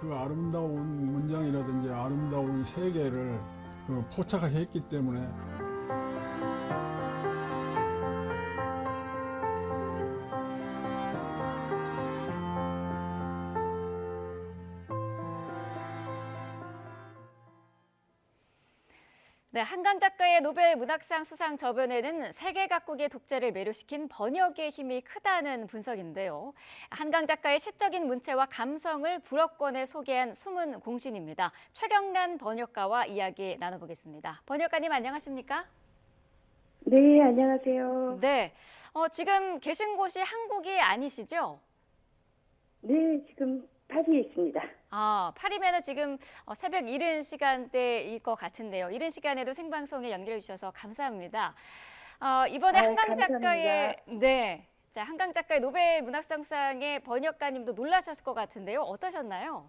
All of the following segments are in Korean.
그 아름다운 문장이라든지 아름다운 세계를 포착했기 때문에 네, 한강 작가의 노벨 문학상 수상 저변에는 세계 각국의 독자를 매료시킨 번역의 힘이 크다는 분석인데요. 한강 작가의 시적인 문체와 감성을 불어권에 소개한 숨은 공신입니다. 최경란 번역가와 이야기 나눠보겠습니다. 번역가님 안녕하십니까? 네, 안녕하세요. 네, 지금 계신 곳이 한국이 아니시죠? 네, 지금 파리에 있습니다. 파리면은 지금 새벽 이른 시간대일 것 같은데요. 이른 시간에도 생방송에 연결해 주셔서 감사합니다. 이번에 한강 작가의 자, 한강 작가의 노벨 문학상 수상의 번역가님도 놀라셨을 것 같은데요. 어떠셨나요?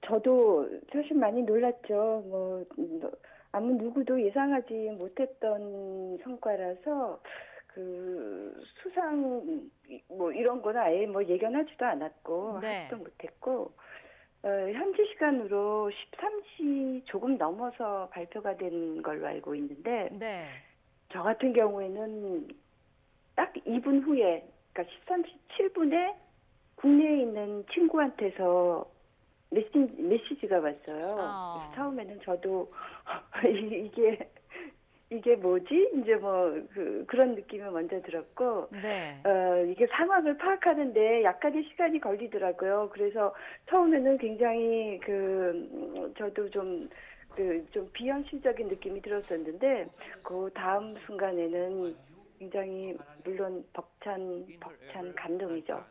저도 사실 많이 놀랐죠. 아무 누구도 예상하지 못했던 성과라서 수상 이런 거는 아예 예견하지도 않았고 하지도 못했고 현지 시간으로 13시 조금 넘어서 발표가 된 걸로 알고 있는데 저 같은 경우에는 딱 2분 후에 그러니까 13시 7분에 국내에 있는 친구한테서 메시지가 왔어요. 그래서 처음에는 저도 이게 뭐지? 이제 그런 느낌이 먼저 들었고, 이게 상황을 파악하는데 약간의 시간이 걸리더라고요. 그래서 처음에는 굉장히 저도 좀 비현실적인 느낌이 들었었는데, 그 다음 순간에는 굉장히 물론 벅찬 감동이죠.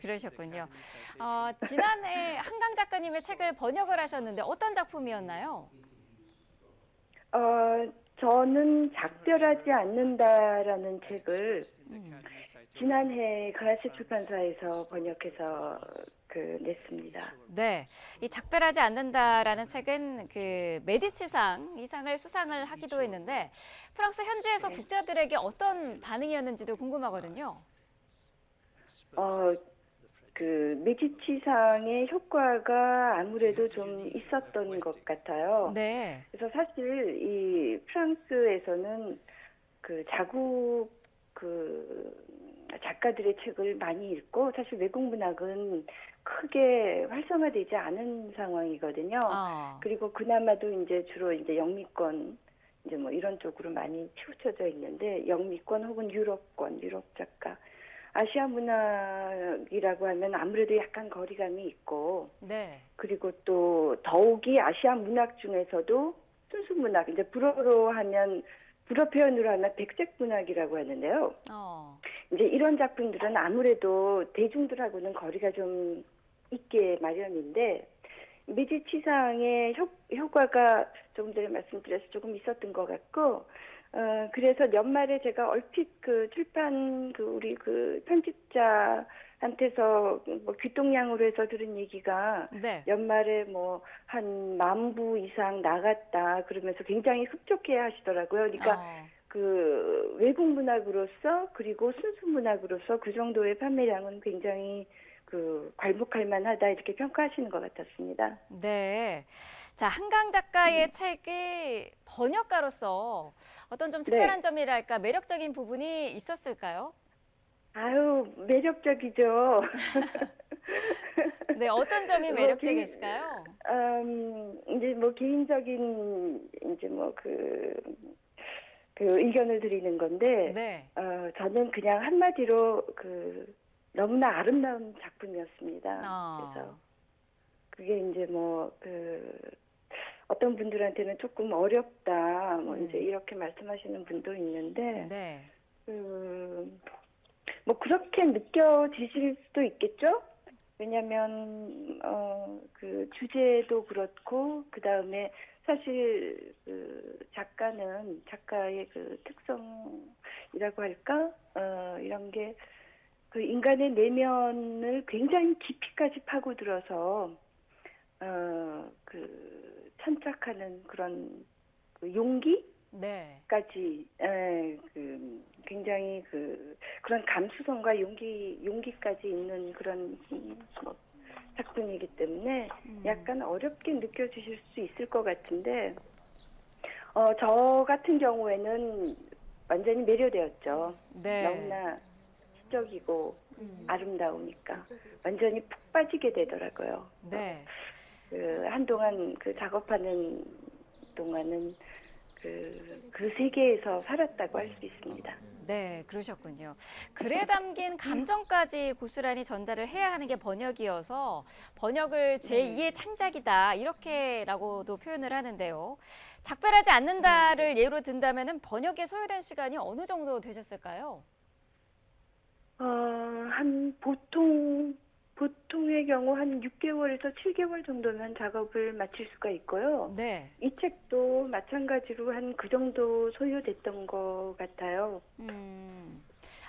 그러셨군요. 지난해 한강 작가님의 책을 번역을 하셨는데 어떤 작품이었나요? 저는 작별하지 않는다라는 책을 지난해 글라스 출판사에서 번역해서 냈습니다. 네, 이 작별하지 않는다라는 책은 메디치상 이 상을 수상을 하기도 했는데 프랑스 현지에서 독자들에게 어떤 반응이었는지도 궁금하거든요. 메디치상의 효과가 아무래도 좀 있었던 것 같아요. 네. 그래서 사실 이 프랑스에서는 자국 작가들의 책을 많이 읽고 사실 외국 문학은 크게 활성화되지 않은 상황이거든요. 그리고 그나마도 이제 주로 이제 영미권 이런 쪽으로 많이 치우쳐져 있는데 영미권 혹은 유럽권, 유럽 작가. 아시아 문학이라고 하면 아무래도 약간 거리감이 있고, 그리고 또 더욱이 아시아 문학 중에서도 순수 문학, 이제 불어 표현으로 하면 백색 문학이라고 하는데요. 이제 이런 작품들은 아무래도 대중들하고는 거리가 좀 있게 마련인데, 메디치상의 효과가 조금 전에 말씀드려서 조금 있었던 것 같고, 그래서 연말에 제가 얼핏 출판 우리 편집자한테서 귀동냥으로 해서 들은 얘기가 연말에 한 10,000부 이상 나갔다 그러면서 굉장히 흡족해 하시더라고요. 그러니까 외국 문학으로서 그리고 순수 문학으로서 그 정도의 판매량은 굉장히 괄목할 만하다 이렇게 평가하시는 것 같았습니다. 네. 자, 한강 작가의 책이 번역가로서 어떤 좀 특별한 점이랄까 매력적인 부분이 있었을까요? 아유, 매력적이죠. 네, 어떤 점이 매력적이었을까요? 이제 개인적인 의견을 드리는 건데, 저는 그냥 한마디로 너무나 아름다운 작품이었습니다. 그래서 그게 이제 어떤 분들한테는 조금 어렵다, 이제 이렇게 말씀하시는 분도 있는데, 그렇게 느껴지실 수도 있겠죠? 왜냐면, 주제도 그렇고, 그 다음에 사실, 작가는 작가의 특성이라고 할까? 이런 게, 인간의 내면을 굉장히 깊이까지 파고들어서, 천착하는 그런 용기? 네. 굉장히 그런 감수성과 용기까지 있는 그런 작품이기 때문에 약간 어렵게 느껴지실 수 있을 것 같은데, 저 같은 경우에는 완전히 매료되었죠. 네. 너무나 시적이고 아름다우니까 완전히 푹 빠지게 되더라고요. 네. 한동안 작업하는 동안은 그 세계에서 살았다고 할 수 있습니다. 네, 그러셨군요. 글에 담긴 감정까지 고스란히 전달을 해야 하는 게 번역이어서 번역을 제2의 창작이다 이렇게라고도 표현을 하는데요. 작별하지 않는다를 예로 든다면은 번역에 소요된 시간이 어느 정도 되셨을까요? 보통의 경우 한 6개월에서 7개월 정도면 작업을 마칠 수가 있고요. 네. 이 책도 마찬가지로 한 그 정도 소요됐던 것 같아요.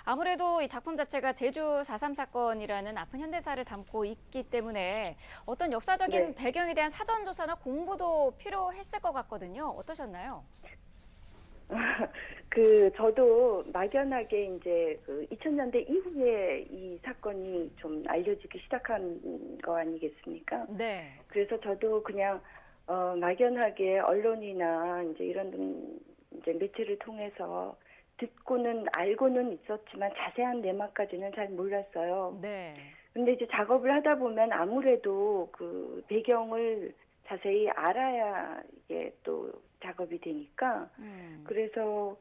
아무래도 이 작품 자체가 제주 4.3 사건이라는 아픈 현대사를 담고 있기 때문에 어떤 역사적인 네. 배경에 대한 사전 조사나 공부도 필요했을 것 같거든요. 어떠셨나요? 저도 막연하게 이제 2000년대 이후에 이 사건이 좀 알려지기 시작한 거 아니겠습니까? 네. 그래서 저도 그냥 막연하게 언론이나 이제 이런 이제 매체를 통해서 듣고는 알고는 있었지만 자세한 내막까지는 잘 몰랐어요. 네. 근데 이제 작업을 하다 보면 아무래도 배경을 자세히 알아야 이게 또 작업이 되니까 그래서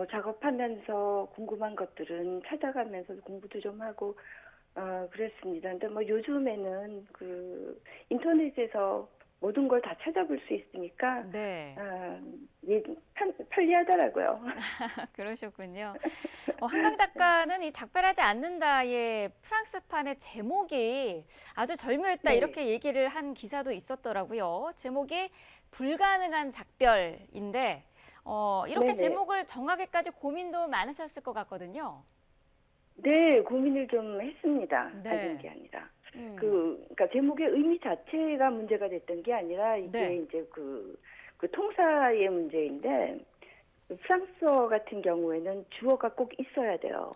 작업하면서 궁금한 것들은 찾아가면서 공부도 좀 하고 그랬습니다. 근데 요즘에는 인터넷에서 모든 걸 다 찾아볼 수 있으니까 네. 편리하더라고요. 그러셨군요. 한강 작가는 이 작별하지 않는다의 프랑스판의 제목이 아주 절묘했다 네. 이렇게 얘기를 한 기사도 있었더라고요. 제목이 불가능한 작별인데 이렇게 네네. 제목을 정하기까지 고민도 많으셨을 것 같거든요. 네, 고민을 좀 했습니다. 네. 아닌 게 아니라. 음. 그러니까 제목의 의미 자체가 문제가 됐던 게 아니라 이게 네. 이제 그 통사의 문제인데 프랑스어 같은 경우에는 주어가 꼭 있어야 돼요.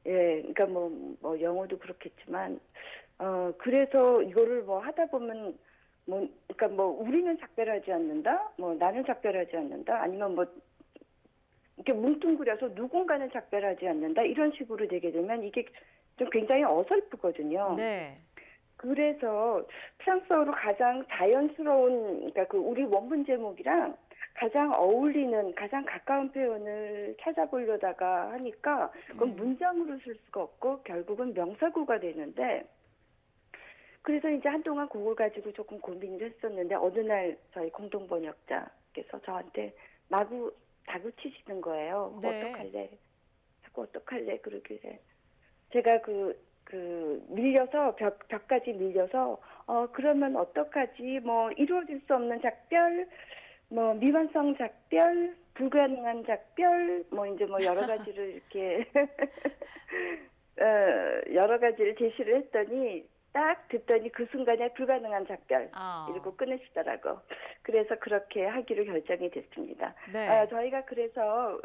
예, 그러니까 영어도 그렇겠지만 그래서 이거를 하다 보면 그러니까 우리는 작별하지 않는다, 나는 작별하지 않는다, 아니면 이렇게 뭉뚱그려서 누군가는 작별하지 않는다 이런 식으로 되게 되면 이게 좀 굉장히 어설프거든요. 네. 그래서 프랑스어로 가장 자연스러운, 그러니까 우리 원문 제목이랑 가장 어울리는, 가장 가까운 표현을 찾아보려다가 하니까 그건 문장으로 쓸 수가 없고 결국은 명사구가 되는데, 그래서 이제 한동안 그걸 가지고 조금 고민을 했었는데 어느 날 저희 공동 번역자께서 저한테 마구 다그치시는 거예요. 네. 어떡할래? 자꾸 어떡할래? 그러길래 제가 밀려서 벽까지 밀려서 그러면 어떡하지? 이루어질 수 없는 작별, 미완성 작별, 불가능한 작별, 이제 여러 가지를 이렇게 여러 가지를 제시를 했더니 딱 듣더니 그 순간에 불가능한 작별 이러고 끊으시더라고. 그래서 그렇게 하기로 결정이 됐습니다. 네. 저희가 그래서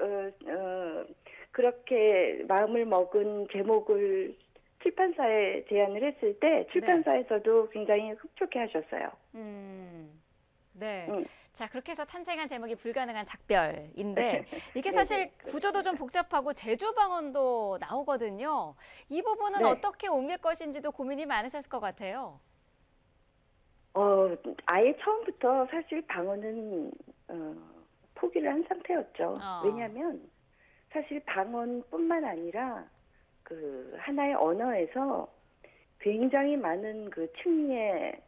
그렇게 마음을 먹은 제목을 출판사에 제안을 했을 때 출판사에서도 굉장히 흡족해 하셨어요. 네. 자, 그렇게 해서 탄생한 제목이 불가능한 작별인데 이게 사실 구조도 좀 복잡하고 제조 방언도 나오거든요. 이 부분은 네. 어떻게 옮길 것인지도 고민이 많으셨을 것 같아요. 아예 처음부터 사실 방언은 포기를 한 상태였죠. 왜냐하면 사실 방언뿐만 아니라 하나의 언어에서 굉장히 많은 층위의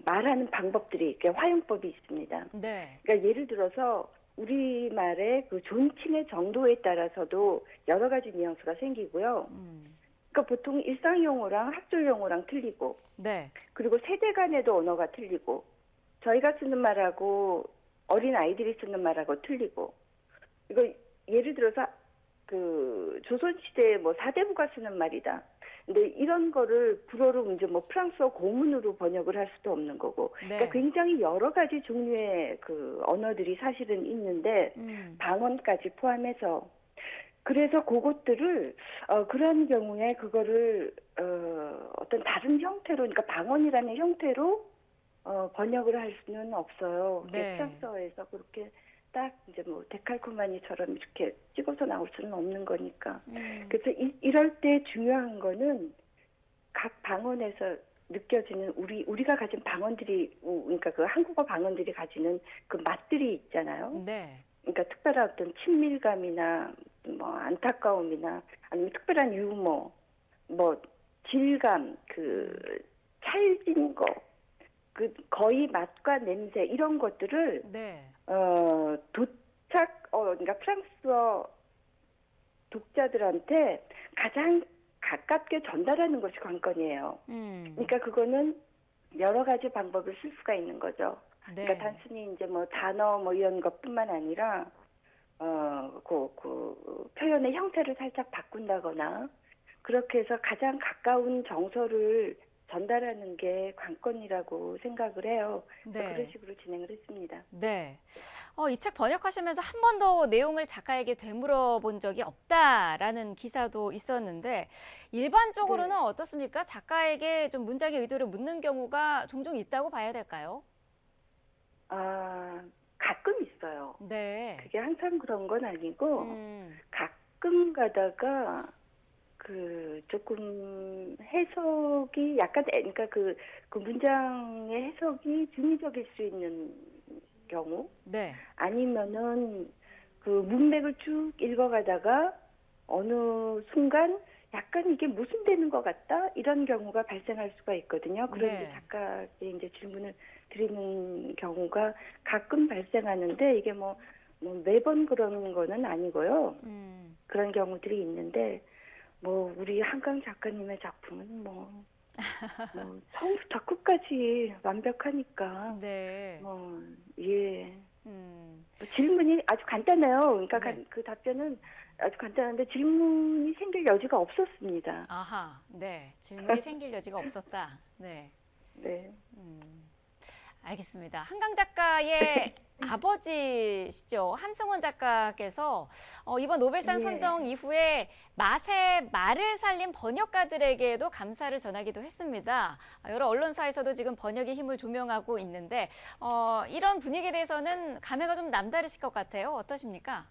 말하는 방법들이 이렇게 화용법이 있습니다. 네. 그러니까 예를 들어서 우리말의 존칭의 정도에 따라서도 여러 가지 뉘앙스가 생기고요. 그러니까 보통 일상 용어랑 학술 용어랑 틀리고, 네. 그리고 세대 간에도 언어가 틀리고, 저희가 쓰는 말하고 어린 아이들이 쓰는 말하고 틀리고, 이거 예를 들어서 조선 시대에 사대부가 쓰는 말이다. 근데 이런 거를 불어로 이제 뭐 프랑스어 고문으로 번역을 할 수도 없는 거고. 네. 그러니까 굉장히 여러 가지 종류의 그 언어들이 사실은 있는데 방언까지 포함해서. 그래서 그것들을 그런 경우에 그거를 어떤 다른 형태로, 그러니까 방언이라는 형태로 번역을 할 수는 없어요. 네. 프랑스어에서 그렇게 딱 이제 뭐 데칼코마니처럼 이렇게 찍어서 나올 수는 없는 거니까. 그래서 이럴 때 중요한 거는 각 방언에서 느껴지는 우리가 가진 방언들이, 그러니까 그 한국어 방언들이 가지는 그 맛들이 있잖아요. 네. 그러니까 특별한 어떤 친밀감이나 뭐 안타까움이나 아니면 특별한 유머, 뭐 질감, 그 찰진 거, 그 거의 맛과 냄새 이런 것들을 네. 그러니까 프랑스어 독자들한테 가장 가깝게 전달하는 것이 관건이에요. 그러니까 그거는 여러 가지 방법을 쓸 수가 있는 거죠. 네. 그러니까 단순히 이제 뭐 단어 뭐 이런 것뿐만 아니라 그 표현의 형태를 살짝 바꾼다거나 그렇게 해서 가장 가까운 정서를 전달하는 게 관건이라고 생각을 해요. 그래서 네. 그런 식으로 진행을 했습니다. 네. 이 책 번역하시면서 한 번도 내용을 작가에게 되물어 본 적이 없다라는 기사도 있었는데 일반적으로는 네. 어떻습니까? 작가에게 좀 문장의 의도를 묻는 경우가 종종 있다고 봐야 될까요? 가끔 있어요. 네. 그게 항상 그런 건 아니고 가끔 가다가 그 조금 해석이 약간, 그러니까 그 문장의 해석이 중의적일 수 있는 경우, 네. 아니면은 그 문맥을 쭉 읽어가다가 어느 순간 약간 이게 모순되는 것 같다 이런 경우가 발생할 수가 있거든요. 그런 네. 이제 작가에게 이제 질문을 드리는 경우가 가끔 발생하는데 이게 뭐 매번 그런 거는 아니고요. 그런 경우들이 있는데 뭐 우리 한강 작가님의 작품은 뭐 처음부터 끝까지 완벽하니까 네. 예. 질문이 아주 간단해요. 그러니까 네. 그 답변은 아주 간단한데 질문이 생길 여지가 없었습니다. 아하. 네. 질문이 생길 여지가 없었다. 네. 네. 알겠습니다. 한강 작가의 아버지시죠. 한승원 작가께서 이번 노벨상 예. 선정 이후에 맛의 말을 살린 번역가들에게도 감사를 전하기도 했습니다. 여러 언론사에서도 지금 번역의 힘을 조명하고 있는데 이런 분위기에 대해서는 감회가 좀 남다르실 것 같아요. 어떠십니까?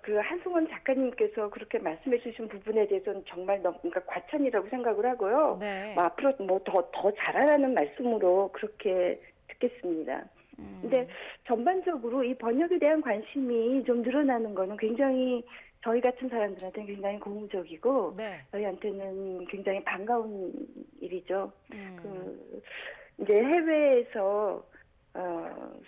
그 한승원 작가님께서 그렇게 말씀해 주신 부분에 대해서는 정말 너무, 그러니까 과찬이라고 생각을 하고요. 네. 뭐 앞으로 뭐 더 잘하라는 말씀으로 그렇게 듣겠습니다. 근데 전반적으로 이 번역에 대한 관심이 좀 늘어나는 거는 굉장히 저희 같은 사람들한테는 굉장히 고무적이고 네. 저희한테는 굉장히 반가운 일이죠. 이제 해외에서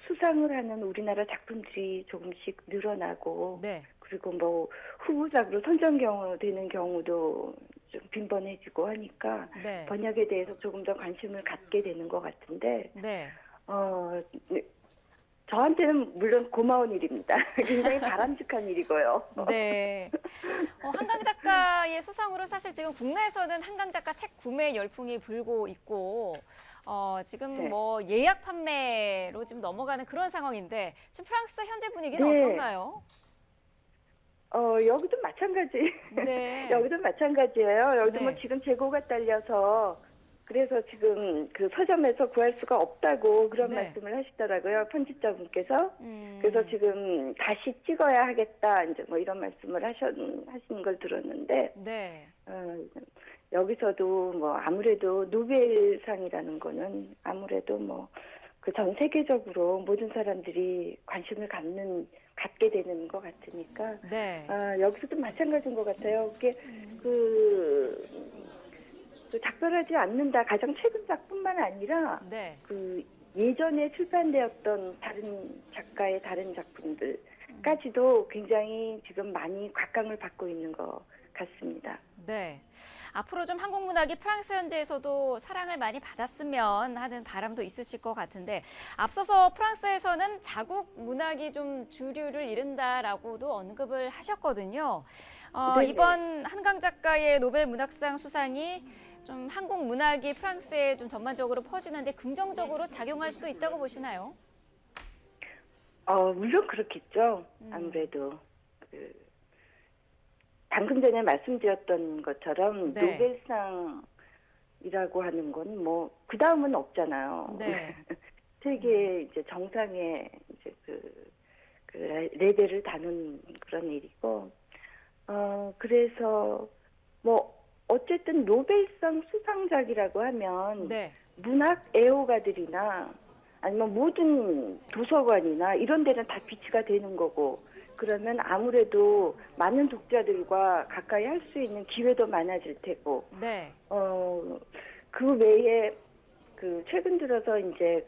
수상을 하는 우리나라 작품들이 조금씩 늘어나고 네. 그리고 뭐 후보작으로 선정 되는 경우도 좀 빈번해지고 하니까 네. 번역에 대해서 조금 더 관심을 갖게 되는 것 같은데 네. 저한테는 물론 고마운 일입니다. 굉장히 바람직한 일이고요. 네. 한강 작가의 수상으로 사실 지금 국내에서는 한강 작가 책 구매 열풍이 불고 있고 지금 네. 뭐 예약 판매로 지금 넘어가는 그런 상황인데 지금 프랑스 현재 분위기는 네. 어떤가요? 여기도 마찬가지. 네. 여기도 마찬가지예요. 여기도 네. 뭐 지금 재고가 딸려서 그래서 지금 그 서점에서 구할 수가 없다고 그런 네. 말씀을 하시더라고요. 편집자분께서. 그래서 지금 다시 찍어야 하겠다. 이제 뭐 이런 말씀을 하시는 걸 들었는데 네. 여기서도 뭐 아무래도 노벨상이라는 거는 아무래도 뭐 그 전 세계적으로 모든 사람들이 관심을 갖게 되는 것 같으니까 네. 여기서도 마찬가지인 것 같아요. 그게 그 작별하지 않는다. 가장 최근 작뿐만 아니라 네. 그 예전에 출판되었던 다른 작가의 다른 작품들 까지도 굉장히 지금 많이 곽강을 받고 있는 것 같습니다. 네. 앞으로 좀 한국 문학이 프랑스 현지에서도 사랑을 많이 받았으면 하는 바람도 있으실 것 같은데 앞서서 프랑스에서는 자국 문학이 좀 주류를 이룬다라고도 언급을 하셨거든요. 네네. 이번 한강 작가의 노벨 문학상 수상이 좀 한국 문학이 프랑스에 좀 전반적으로 퍼지는데 긍정적으로 작용할 수도 있다고 보시나요? 물론 그렇겠죠. 아무래도 방금 전에 말씀드렸던 것처럼 네. 노벨상이라고 하는 건 뭐 그 다음은 없잖아요. 네. 세계 이제 정상의 이제 그 레벨을 다룬 그런 일이고, 그래서 뭐 어쨌든 노벨상 수상작이라고 하면 네. 문학 애호가들이나 아니면 모든 도서관이나 이런 데는 다 비치가 되는 거고, 그러면 아무래도 많은 독자들과 가까이 할 수 있는 기회도 많아질 테고, 네. 그 외에 최근 들어서 이제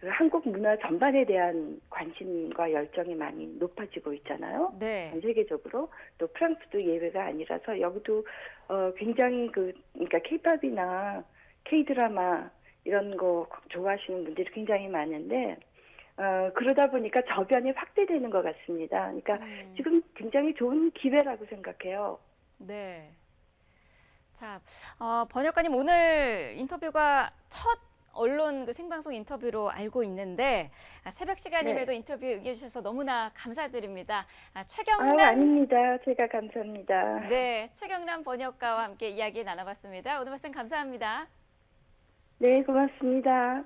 한국 문화 전반에 대한 관심과 열정이 많이 높아지고 있잖아요. 네. 전 세계적으로. 또 프랑스도 예외가 아니라서 여기도 굉장히 그러니까 케이팝이나 케이드라마 이런 거 좋아하시는 분들이 굉장히 많은데, 그러다 보니까 저변이 확대되는 것 같습니다. 그러니까 지금 굉장히 좋은 기회라고 생각해요. 네. 자, 번역가님 오늘 인터뷰가 첫 언론 생방송 인터뷰로 알고 있는데 새벽 시간임에도 네. 인터뷰 응해주셔서 너무나 감사드립니다. 아닙니다. 제가 감사합니다. 네, 최경란 번역가와 함께 이야기 나눠봤습니다. 오늘 말씀 감사합니다. 네, 고맙습니다.